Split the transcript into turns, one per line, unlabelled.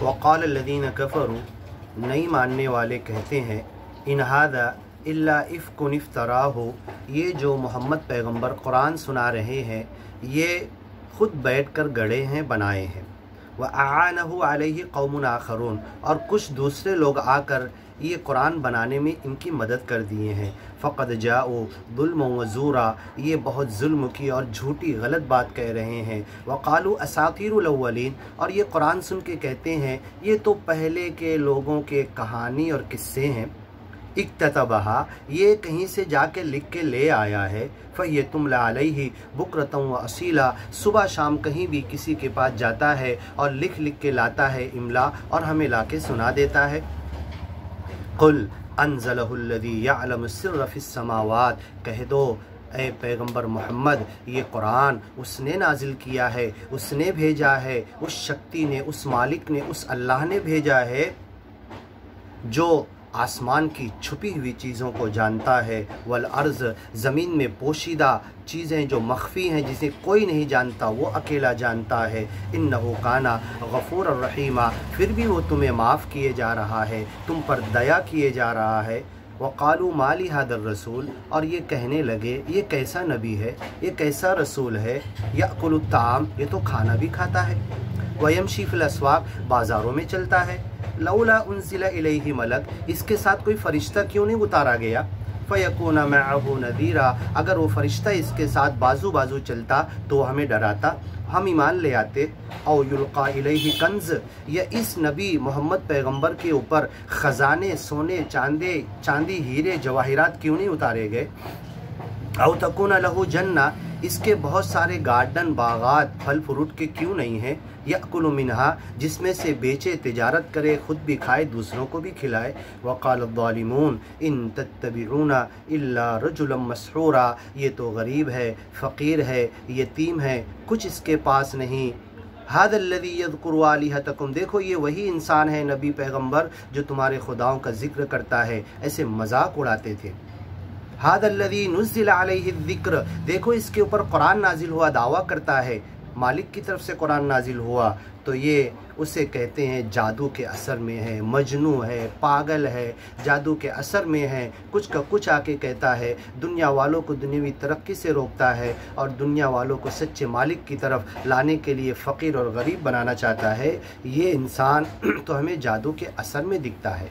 वक़ाल लदीन कफ़रू, नहीं मानने वाले कहते हैं, इन हादा इल्ला इफ़्कुन इफ़्तराहु, ये जो मोहम्मद पैगंबर कुरान सुना रहे हैं ये ख़ुद बैठ कर गढ़े हैं, बनाए हैं। व आनहु अलैहि कौमुन आखरून, और कुछ दूसरे लोग आकर ये कुरान बनाने में इनकी मदद कर दिए हैं। फ़क़द जाओ ज़ुल्म व ज़ूरा, ये बहुत जुल्म की और झूठी गलत बात कह रहे हैं। वक़ालू असातीरुल अव्वलीन, और ये कुरान सुन के कहते हैं ये तो पहले के लोगों के कहानी और किस्से हैं। इक्ततबहा, ये कहीं से जाके लिख के ले आया है। फ़यतुमला अलैहि बुक्रतम व असीला, सुबह शाम कहीं भी किसी के पास जाता है और लिख लिख के लाता है इमला, और हमें ला के सुना देता है। कुल अनज़लहुल्लज़ी यअलमु सिर्र फ़िस्समावात, कह दो ए पैगंबर मोहम्मद, ये कुरान उसने नाजिल किया है, उसने भेजा है, उस शक्ति ने, उस मालिक ने, उस अल्लाह ने भेजा है जो आसमान की छुपी हुई चीज़ों को जानता है, वल अर्ज़, ज़मीन में पोशीदा चीज़ें जो मख्फ़ी हैं जिसे कोई नहीं जानता वो अकेला जानता है। इन्नहु काना गफ़ूर रहीमा, फिर भी वो तुम्हें माफ़ किए जा रहा है, तुम पर दया किए जा रहा है। वक़ालू माली हादर रसूल, और ये कहने लगे ये कैसा नबी है, ये कैसा रसूल है, याकुलुत ताम, ये तो खाना भी खाता है, वयमशी फिल अस्वाक़, बाज़ारों में चलता है, लौला उनज़िला इलैहि मलक, इसके साथ कोई फ़रिश्ता क्यों नहीं उतारा गया। फ़यकूना मअहु नज़ीरा, अगर वो फ़रिश्ता इसके साथ बाजू बाजू चलता तो हमें डराता, हम ईमान ले आते। औ युल्क़ा इलैहि कंज़, या इस नबी मोहम्मद पैगंबर के ऊपर ख़ज़ाने, सोने चांदी हीरे जवाहिरात क्यों नहीं उतारे गए। औ तकूना लहू जन्ना, इसके बहुत सारे गार्डन, बागात, फल फ्रूट के क्यों नहीं हैं। यअकुलु मिनहा, जिसमें से बेचे, तिजारत करे, ख़ुद भी खाए, दूसरों को भी खिलाए। वक़ाल ज़ालिमून इन तत्तबिऊना इल्ला रजुलन मसहूरा, ये तो गरीब है, फ़कीर है, यतीम है, कुछ इसके पास नहीं। हादल्लज़ी यज़कुरु आलिहतकुम, देखो ये वही इंसान है नबी पैगंबर जो तुम्हारे खुदाओं का जिक्र करता है, ऐसे मजाक उड़ाते थे। हादल्लज़ी नुज़्ज़िला अलैहि ज़िक्र, देखो इसके ऊपर कुरान नाजिल हुआ, दावा करता है मालिक की तरफ से कुरान नाजिल हुआ, तो ये उसे कहते हैं जादू के असर में है, मजनू है, पागल है, जादू के असर में है, कुछ का कुछ आके कहता है, दुनिया वालों को दुनियावी तरक्की से रोकता है और दुनिया वालों को सच्चे मालिक की तरफ लाने के लिए फ़कीर और गरीब बनाना चाहता है। ये इंसान तो हमें जादू के असर में दिखता है।